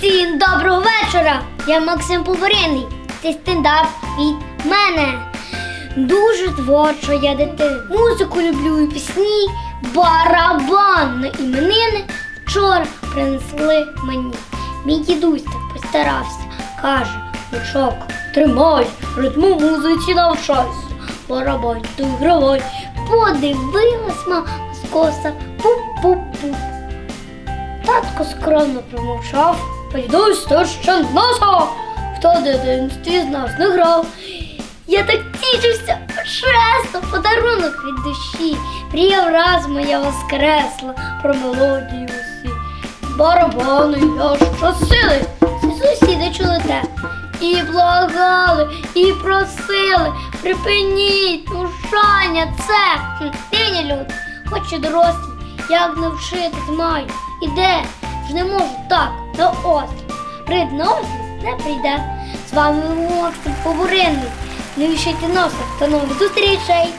Усім доброго вечора! Я Максим Повариний. Це стендап від мене. Дуже творча я дитина. Музику люблю і пісні, барабан на іменини вчора принесли мені. Мій дідусь так постарався. Каже: внучок, тримай, ритму музиці навчайся. Барабан ти гравай. Подивилась мама скоса, пуп-пуп-пуп. Татко скромно промовчав: «Дідусь, то ще носа, хто в дитинстві з нас не грав». Я так тішився, чесно, подарунок від душі. Мрія враз моя воскресла про мелодію усі. Барабани я щосили, всі сусіди чули те. І благали, і просили: припиніть мушання це. Дивні люди, хоч і дорослі, як навчитись маю. Іде, ж не можу так, на острів. Прийде на острів, не прийде. З вами Максим Повариний. Не вішайте носа, до нових зустрічей!